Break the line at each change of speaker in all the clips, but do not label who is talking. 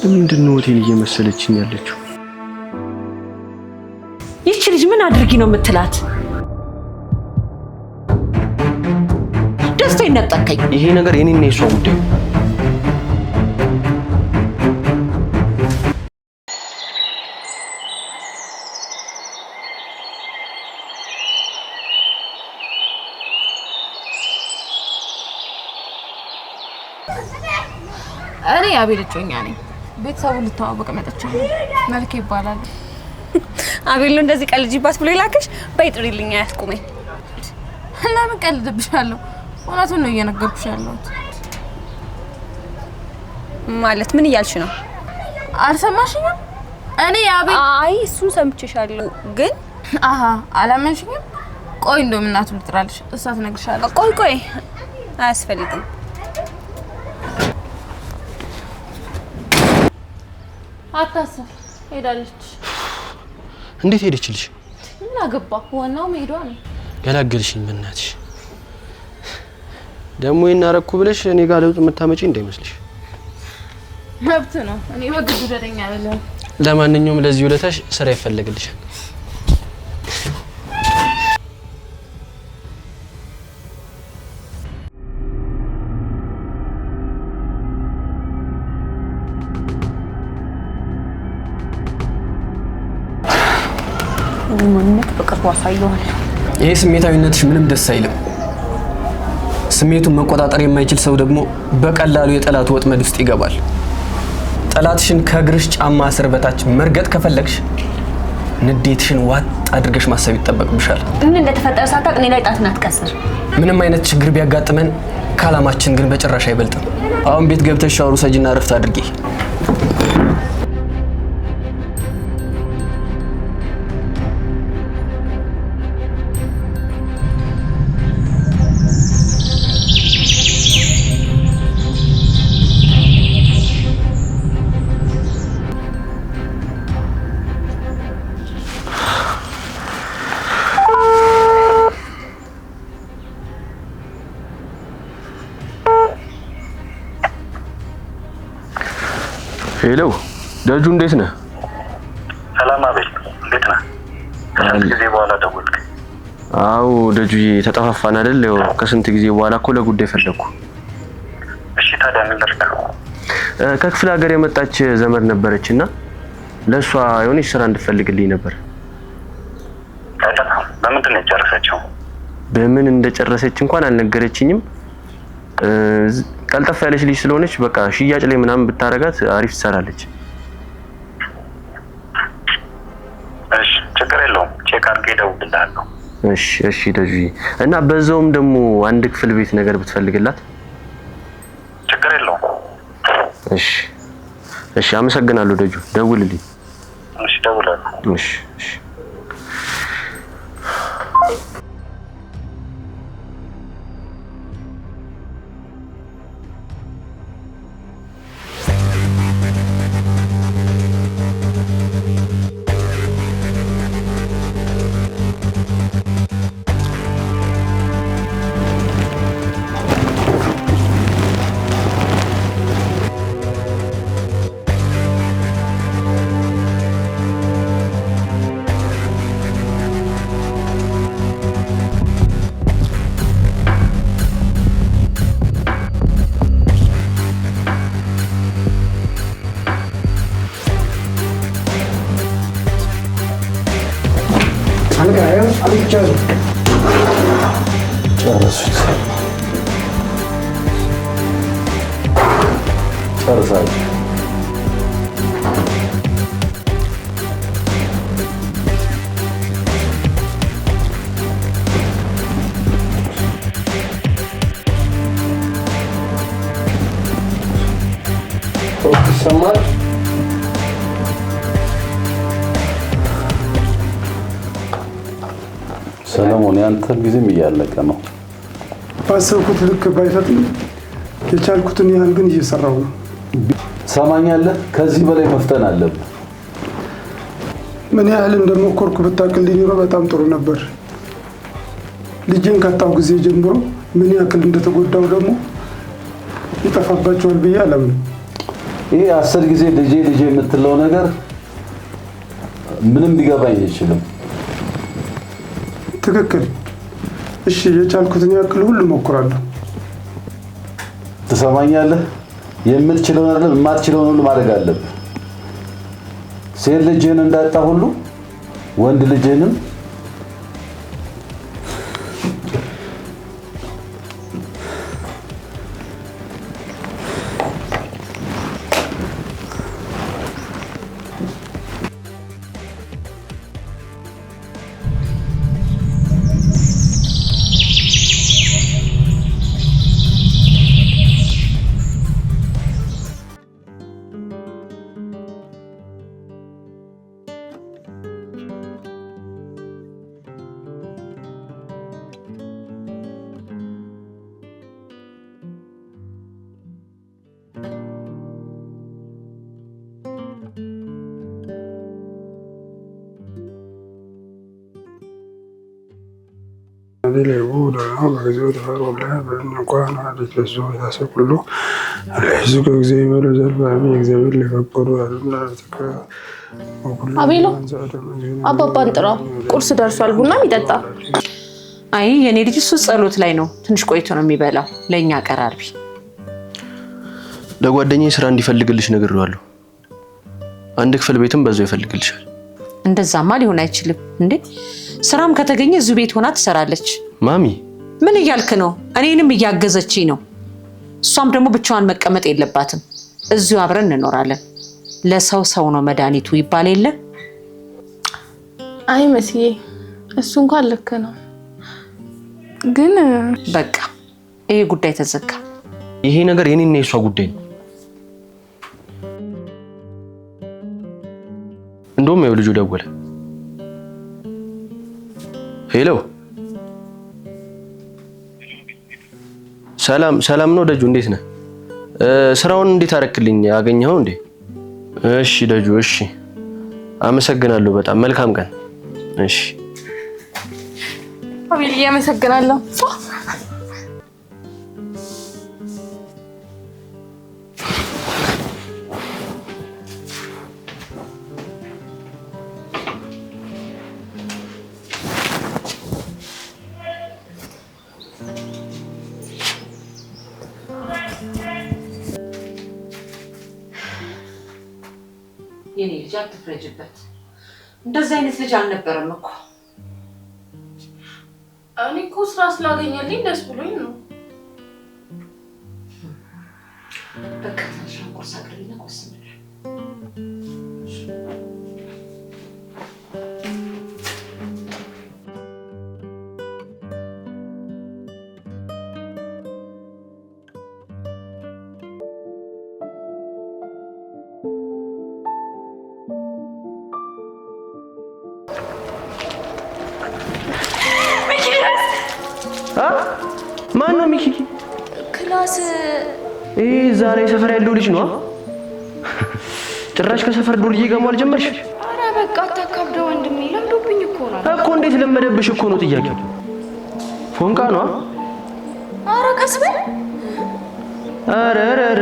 ምንድን ነው ሆቴል እየመሰለችኝ ያለችው?
ይህች ልጅ ምን አድርጊ ነው የምትላት? ደስታ ይነጠቀኝ።
ይሄ ነገር የኔና የሷ ጉዳይ።
እኔ አቤል እጮኛ ነኝ። ቤተሰቡን ልተዋወቅ መጥቻለሁ። መልክ ይባላል።
አቤል ነው እንደዚህ ቀልጂባት ብሎ ይላክሽ? በይጥሪልኝ አያስቁመኝ።
ለምን ቀልድብሻለሁ? እውነቱን ነው እየነገርኩሽ ያለሁት።
ማለት ምን እያልሽ ነው?
አልሰማሽኝም? እኔ አቤል
አይ እሱን ሰምቼሻለሁ ግን
አላመንሽኝም? ቆይ እንደውም እናቱ ልጥራልሽ፣ እሷ ትነግርሻለች።
ቆይ አያስፈልግም።
አታስብ፣ ሄዳለች።
እንዴት ሄደችልሽ?
ምን አገባ? ዋናው መሄዷ ነው።
ገላገልሽኝ በእናትሽ። ደግሞ ይናረኩ ብለሽ እኔ ጋር ለውጥ የምታመጪ እንዳይመስልሽ።
መብት ነው። እኔ በግድ ወደኛ አይደለም።
ለማንኛውም ለዚህ ውለታሽ ስራ ይፈልግልሻል።
ማንነት በቅርቡ አሳየዋለሁ።
ይሄ ስሜታዊነትሽ ምንም ደስ አይልም። ስሜቱን መቆጣጠር የማይችል ሰው ደግሞ በቀላሉ የጠላት ወጥመድ ውስጥ ይገባል። ጠላትሽን ከእግርሽ ጫማ ስር በታች መርገጥ ከፈለግሽ ንዴትሽን ዋጥ አድርገሽ ማሰብ ይጠበቅብሻል።
ምን እንደተፈጠረ ሳታውቅ እኔ ላይ ጣትን አትቀስር።
ምንም አይነት ችግር ቢያጋጥመን ካላማችን ግን በጭራሽ አይበልጥም። አሁን ቤት ገብተሽ ሻወር ውሰጂና እረፍት አድርጊ። ሄሎ ደጁ፣ እንዴት ነህ?
ሰላም አቤል፣ እንዴት ነህ? ከስንት ጊዜ በኋላ ደወልክ?
አዎ ደጁዬ፣ ተጠፋፋን አይደል? ያው ከስንት ጊዜ በኋላ እኮ ለጉዳይ ፈለኩ።
እሺ ታዲያ ምን ልርዳ?
ከክፍለ ሀገር የመጣች ዘመድ ነበረችና ለሷ የሆነች ስራ እንድፈልግልኝ ነበር።
በምንድን ነው የጨረሰችው?
በምን እንደጨረሰች እንኳን አልነገረችኝም። ቀልጠፍ ያለች ልጅ ስለሆነች በቃ ሽያጭ ላይ ምናምን ብታረጋት አሪፍ ትሰራለች።
እሺ ችግር የለውም፣ ቼክ አድርጌ እደውልልሃለሁ።
እሺ ደጁ፣ እና በዛውም ደግሞ አንድ ክፍል ቤት ነገር ብትፈልግላት።
ችግር የለውም።
እሺ አመሰግናለሁ ደጁ፣ ደውልልኝ።
እሺ እደውላለሁ።
እሺ
ጨርሳለሁ። ይሰማል? ሰለሞን ያንተ ጊዜም እያለቀ ነው።
ባሰብኩት ልክ ባይፈጥንም የቻልኩትን ያህል ግን እየሰራው ነው።
ሰማኛለህ? ከዚህ በላይ መፍጠን አለብህ።
ምን ያህል እንደሞከርኩ ብታውቅልኝ ኖሮ በጣም ጥሩ ነበር። ልጄን ካጣሁ ጊዜ ጀምሮ ምን ያክል እንደተጎዳው ደግሞ ይጠፋባቸዋል ብዬ አላምንም።
ይሄ 10 ጊዜ ልጄ የምትለው ነገር ምንም ሊገባኝ አይችልም።
ትክክል። እሺ የቻልኩትን ያክል ሁሉ እሞክራለሁ።
ትሰማኛለህ? የምትችለውን አይደለም የማትችለውን ሁሉ ማድረግ አለብህ። ሴት ልጅህን እንዳጣ ሁሉ ወንድ ልጅህንም
አቤሎ አባባን ጥራው፣ ቁርስ ደርሷል፣ ቡናም ይጠጣ።
አይ የኔ ልጅ እሱ ጸሎት ላይ ነው፣ ትንሽ ቆይቶ ነው የሚበላው። ለኛ ቀራርቢ።
ለጓደኛዬ ስራ እንዲፈልግልሽ ነግሬዋለሁ። አንድ ክፍል ቤትም በዛው ይፈልግልሻል።
እንደዛማ ሊሆን አይችልም እንዴ! ስራም ከተገኘ እዚሁ ቤት ሆና ትሰራለች።
ማሚ
ምን እያልክ ነው? እኔንም እያገዘችኝ ነው። እሷም ደግሞ ብቻዋን መቀመጥ የለባትም። እዚሁ አብረን እንኖራለን። ለሰው ሰው ነው መድኃኒቱ ይባል የለ?
አይ መስዬ፣ እሱ እንኳን ልክ ነው፣ ግን
በቃ ይሄ ጉዳይ ተዘጋ።
ይሄ ነገር የኔና የሷ ጉዳይ ነው። እንደውም ያው ልጁ ደወለ። ሄሎ፣ ሰላም ነው ደጁ፣ እንዴት ነህ? ስራውን እንዴት አደረክልኝ? አገኘኸው እንዴ? እሺ ደጁ፣ እሺ አመሰግናለሁ በጣም መልካም ቀን። እሺ
አቤል፣ አመሰግናለሁ።
የኔ ልጅ አትፍረጅበት። እንደዚህ አይነት ልጅ አልነበረም እኮ።
እኔ እኮ ስራ ስላገኘልኝ ደስ ብሎኝ ነው።
በቃ ትንሽ ቁርስ አቅርቢና ቁርስ እንብላ።
ማን ነው ሚኪ?
ክላስ
ዛሬ ሰፈር ያለው ልጅ ነው። ጭራሽ ከሰፈር ዱርዬ ጋር መዋል ጀመርሽ?
ኧረ በቃ አታካብደው ወንድሜ፣ ለምዶብኝ እኮ ነው።
እንዴት ለመደብሽ እኮ ነው ጥያቄው። ፎንቃ ነው?
ኧረ ቀስ በል።
ኧረ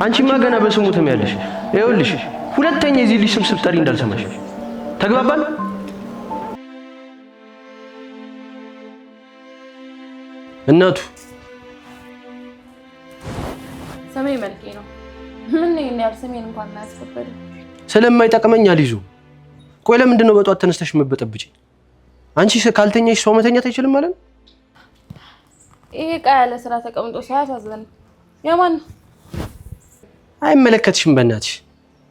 አንቺማ ገና በስሙ ትምያለሽ። ይኸውልሽ ሁለተኛ የዚህ ልጅ ስም ስትጠሪ እንዳልሰማሽ። ተግባባን? እናቱ
ስሜ መልኬ ነው። ምን ነው ያል ስሜን እንኳን አያስከበድም።
ስለማይጠቅመኝ አልይዙ። ቆይ ለምንድን ነው በጧት ተነስተሽ መበጠብጪኝ? አንቺ ካልተኛሽ ሰው መተኛት አይችልም ማለት ነው?
ይሄ ቃ ያለ ስራ ተቀምጦ ሳያሳዝን የማን
አይመለከትሽም። በእናትሽ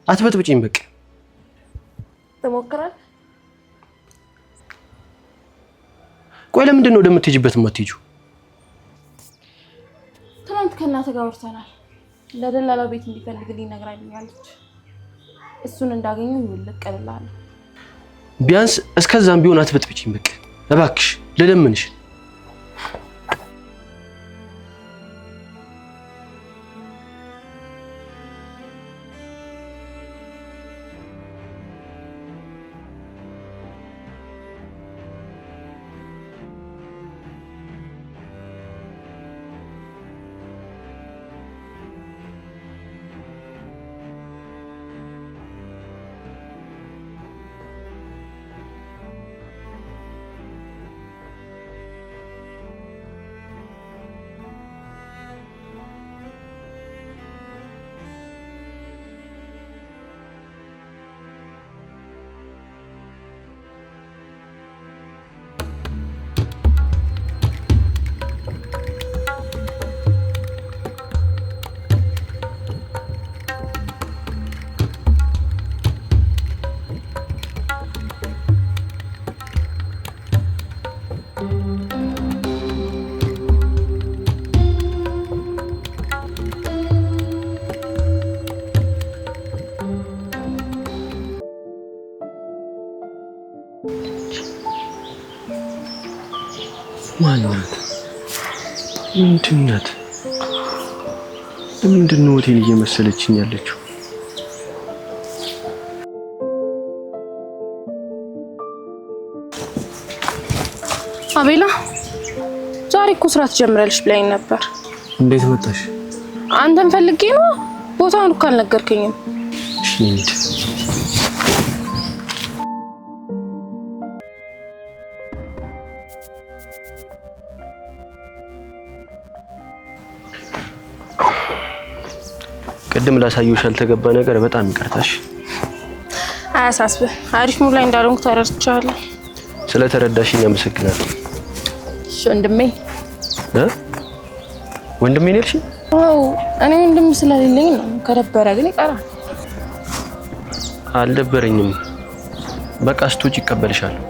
አትበጥብጪኝ። በቃ
ትሞክራለህ።
ቆይ ለምንድን ነው ወደምትሄጂበት የማትሄጂው?
ትናንት ከእናትህ ጋር አውርተናል። ለደላላው ቤት እንዲፈልግልኝ ነግራኛለች። እሱን እንዳገኘው ይልቀልልሃለሁ።
ቢያንስ እስከዛም ቢሆን አትበጥብጪኝ። በቃ እባክሽ ልለምንሽ። ማናት? ምንድናት? ለምንድን ነው ሆቴል እየመሰለችኝ ያለችው?
አቤላ ዛሬ እኮ ስራ ትጀምራለሽ ብላኝ ነበር።
እንዴት መጣሽ?
አንተን ፈልጌ ነው። ቦታውን እኮ አልነገርከኝም።
እሺ እንሂድ። ቅድም ላሳየሽ ያልተገባ ነገር በጣም ይቅርታሽ።
አያሳስብህ። አሪፍ ሙድ ላይ እንዳልሆንኩ ተረድቻለሁ።
ስለተረዳሽኝ አመሰግናለሁ።
እሺ ወንድሜ።
ወንድሜ ነው ያልሽኝ?
አዎ እኔ ወንድም ስለሌለኝ ነው። ከደበረ ግን ይቀራል።
አልደበረኝም። በቃ ስትወጪ ይቀበልሻለሁ።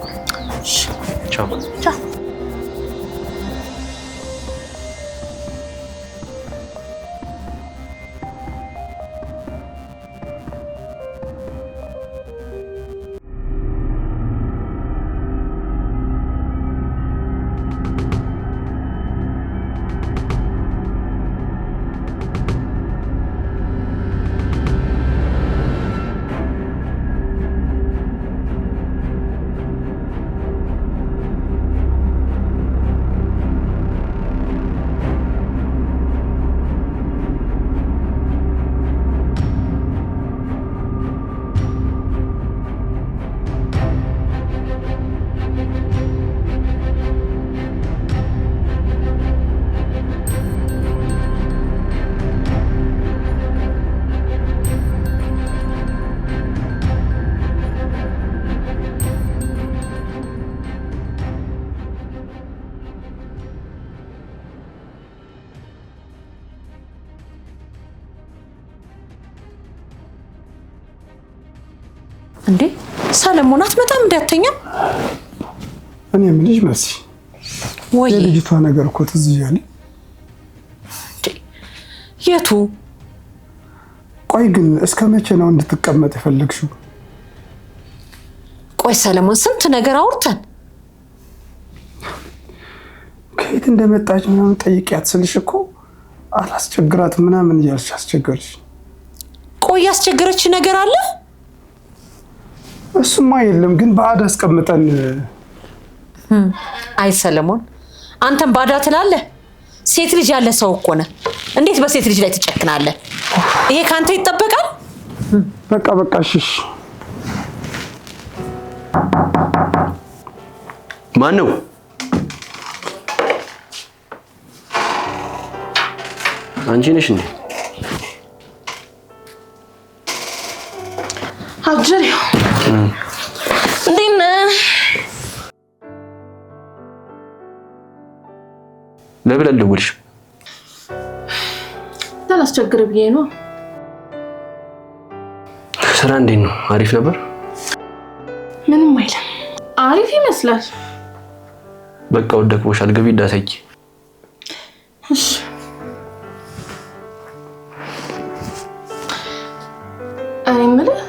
ቻው
ቻው።
እንዴ ሰለሞን አትመጣም? እንዳትተኛም
እኔ ምን ልጅ መሲ
ወይ
የልጅቷ ነገር እኮ ትዝ እያለኝ።
የቱ?
ቆይ ግን እስከ መቼ ነው እንድትቀመጥ የፈለግሽው?
ቆይ ሰለሞን ስንት ነገር አውርተን
ከየት እንደመጣች ምናምን ጠይቂያት ስልሽ እኮ አላስቸግራት ምናምን እያልሽ አስቸገርሽ።
ቆይ ያስቸገረች ነገር አለ?
እሱማ የለም ግን ባዕድ አስቀምጠን።
አይ ሰለሞን አንተም ባዳ ትላለህ። ሴት ልጅ ያለ ሰው እኮ ነህ። እንዴት በሴት ልጅ ላይ ትጨክናለህ? ይሄ ካንተ ይጠበቃል?
በቃ ሽሽ።
ማን ነው? አንቺ ነሽ እንዴ?
አጅሬው እንዴት ነህ?
ለምን አልደወልሽም?
ታላስቸግር ብዬ ነው።
ስራ እንዴት ነው? አሪፍ ነበር?
ምንም አይልም። አሪፍ ይመስላል።
በቃ ወደቅቦሻል። ገቢ እንዳትይ።
እሺ እኔ የምልህ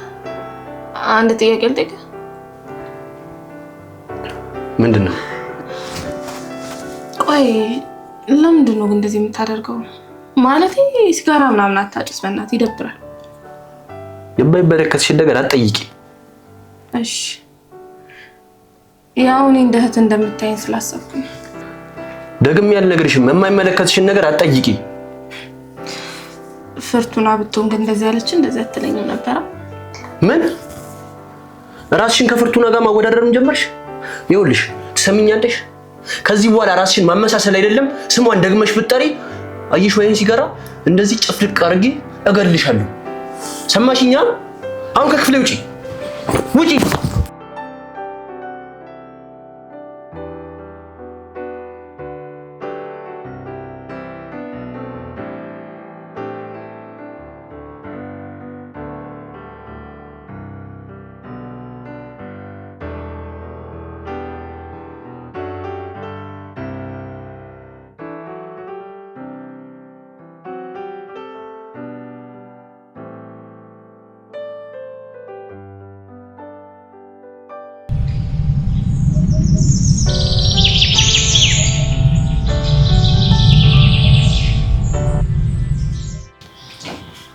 አንድ ጥያቄ ልጠይቅህ።
ምንድን ነው?
ቆይ ለምንድን ነው ግን እንደዚህ የምታደርገው? ማለቴ ሲጋራ ምናምን አታጭስ፣ በእናትህ ይደብራል።
የማይመለከትሽን ነገር አትጠይቂ።
እሺ ያው እኔ እንደ እህት እንደምታይኝ ስላሰብኩኝ።
ደግሜ ያልነግርሽም የማይመለከትሽን ነገር አትጠይቂ።
ፍርቱና ብትሆን ግን እንደዚህ ያለች እንደዚህ አትለኝም ነበር።
ምን ራስሽን ከፍርቱና ጋር ማወዳደርም ጀመርሽ? ይኸውልሽ ትሰሚኛለሽ? ከዚህ በኋላ ራስሽን ማመሳሰል አይደለም ስሟን ደግመሽ ብትጠሪ አየሽ ወይን ሲጋራ እንደዚህ ጭፍልቅ አድርጌ እገልሻለሁ። ሰማሽኛ? አሁን ከክፍሌ ውጪ ውጪ።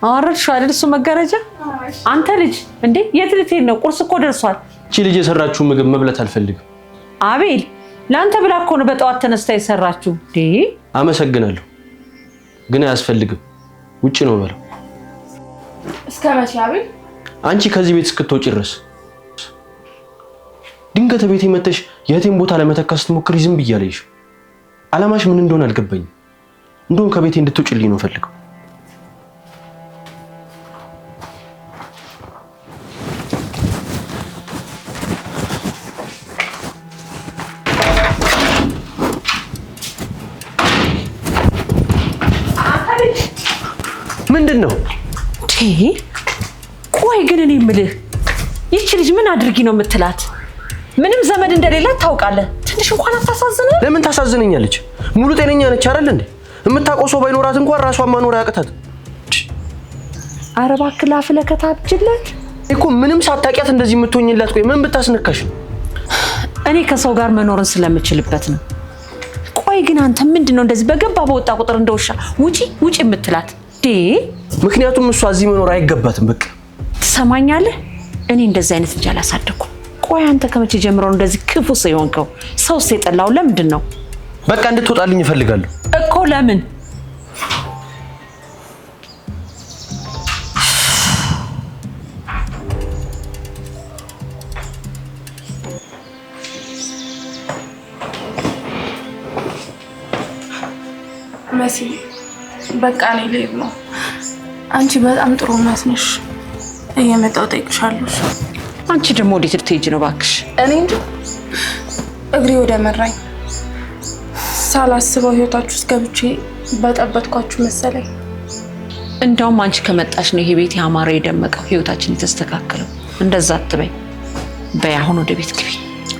አወረድሽው አይደል? እሱ መጋረጃ አንተ ልጅ እንዴ የት ልትሄድ ነው? ቁርስ እኮ ደርሷል።
እቺ ልጅ የሰራችሁ ምግብ መብላት አልፈልግም።
አቤል ላንተ ብላ እኮ ነው በጠዋት ተነስታ የሰራችሁ። ዴ
አመሰግናለሁ፣ ግን አያስፈልግም። ውጪ ነው በለው።
እስከ መቼ አቤል?
አንቺ ከዚህ ቤት እስክትወጪ ድረስ። ድንገት ቤቴ መተሽ የእህቴን ቦታ ለመተካት ስትሞክሪ ዝም ብያለሽ። አላማሽ ምን እንደሆነ አልገባኝም። እንደውም ከቤቴ እንድትወጪልኝ ነው ፈልገው። ምንድን ነው?
ቆይ ግን እኔ የምልህ ይቺ ልጅ ምን አድርጊ ነው የምትላት? ምንም ዘመድ እንደሌላት ታውቃለህ። ትንሽ እንኳን አታሳዝንም?
ለምን ታሳዝነኛለች? ሙሉ ጤነኛ ነች አይደል እንዴ? የምታውቀው ሰው ባይኖራት እንኳን ራሷን ማኖር ያቅታት።
ኧረ እባክህ ላፍ ለከታብጅለት
እኮ ምንም ሳታውቂያት እንደዚህ የምትሆኝላት። ቆይ ምን ብታስነካሽ ነው?
እኔ ከሰው ጋር መኖርን ስለምችልበት ነው። ቆይ ግን አንተ ምንድነው እንደዚህ በገባ በወጣ ቁጥር እንደውሻ ውጪ ውጪ የምትላት?
ምክንያቱም እሷ እዚህ መኖር አይገባትም። በቃ
ትሰማኛለህ? እኔ እንደዚህ አይነት ልጅ አላሳደኩም። ቆይ አንተ ከመቼ ጀምሮ እንደዚህ ክፉ ሰው የሆንከው? ሰውስ የጠላው ለምንድን ነው?
በቃ እንድትወጣልኝ እፈልጋለሁ
እኮ። ለምን?
መሲ በቃ እኔ ልሄድ ነው። አንቺ በጣም ጥሩ እናት ነሽ። እየመጣሁ እጠይቅሻለሁ።
አንቺ ደግሞ ወዴት ልትሄጂ ነው? እባክሽ
እኔ እንጂ እግሬ ወደ መራኝ። ሳላስበው ህይወታችሁ ውስጥ ገብቼ በጠበጥኳችሁ መሰለኝ።
እንደውም አንቺ ከመጣሽ ነው ይሄ ቤት ያማረ የደመቀው፣ ህይወታችን የተስተካከለው። እንደዛ አትበይ። በይ አሁን ወደ ቤት ግቢ።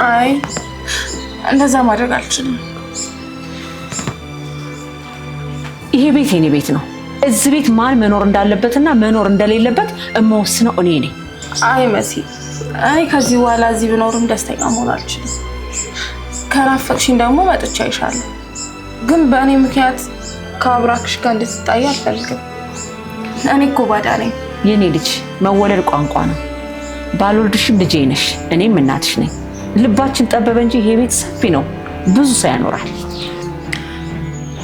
አይ እንደዛ ማድረግ አልችልም።
ይሄ ቤት የኔ ቤት ነው። እዚህ ቤት ማን መኖር እንዳለበትና መኖር እንደሌለበት እመወስነው እኔ ነኝ።
አይ መሲ፣ አይ ከዚህ በኋላ እዚህ ብኖርም ደስተኛ መሆን አልችልም። ከናፈቅሽኝ ደግሞ መጥቻ ይሻለሁ። ግን በእኔ ምክንያት ከአብራክሽ ጋር እንድትጣይ አልፈልግም። እኔ እኮ ባዳ ነኝ።
የኔ ልጅ መወለድ ቋንቋ ነው። ባልወልድሽም ልጄ ነሽ፣ እኔም እናትሽ ነኝ። ልባችን ጠበበ እንጂ ይሄ ቤት ሰፊ ነው፣ ብዙ ሰው ያኖራል።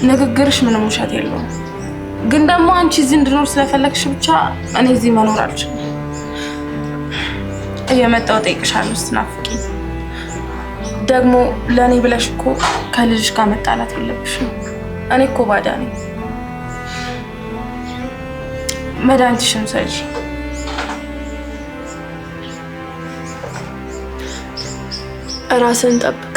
ንግግርሽ ምንም ውሸት የለውም። ግን ደግሞ አንቺ እዚህ እንድኖር ስለፈለግሽ ብቻ እኔ እዚህ መኖር አልችልም። እየመጣሁ እጠይቅሻለሁ ስትናፍቂኝ። ደግሞ ለእኔ ብለሽ እኮ ከልጅሽ ጋር መጣላት የለብሽም። እኔ እኮ ባዳ ነኝ። መድኃኒትሽን ውሰጂ። ራስን ጠብቅ።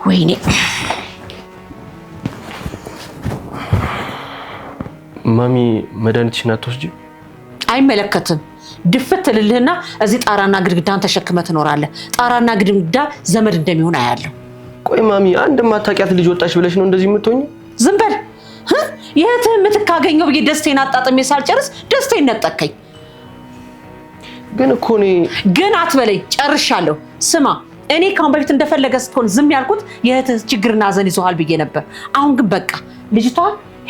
ወይኔ
ማሚ መድኃኒትሽን አትወስጂ?
አይመለከትም። ድፍት ልልህና እዚህ ጣራና ግድግዳን ተሸክመ ትኖራለህ። ጣራና ግድግዳ ዘመድ እንደሚሆን አያለሁ።
ቆይ ማሚ አንድ ማታውቂያት ልጅ ወጣች ብለሽ ነው እንደዚህ የምትሆኚ?
ዝም በል። የእህትህን የምትካገኘው ብዬ ደስቴን አጣጥሜ ሳልጨርስ ደስቴን ነጠቀኝ።
ግን እኮ እኔ
ግን አትበለኝ፣ ጨርሻለሁ። ስማ እኔ ካሁን በፊት እንደፈለገ ስትሆን ዝም ያልኩት የእህትህ ችግርና ሐዘን ይዞሃል ብዬ ነበር። አሁን ግን በቃ ልጅቷ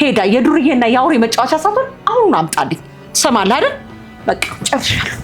ሄዳ የዱርዬና የአውሬ መጫወቻ ሳትሆን አሁን አምጣልኝ። ትሰማለህ አይደል? በቃ ጨርሻለሁ።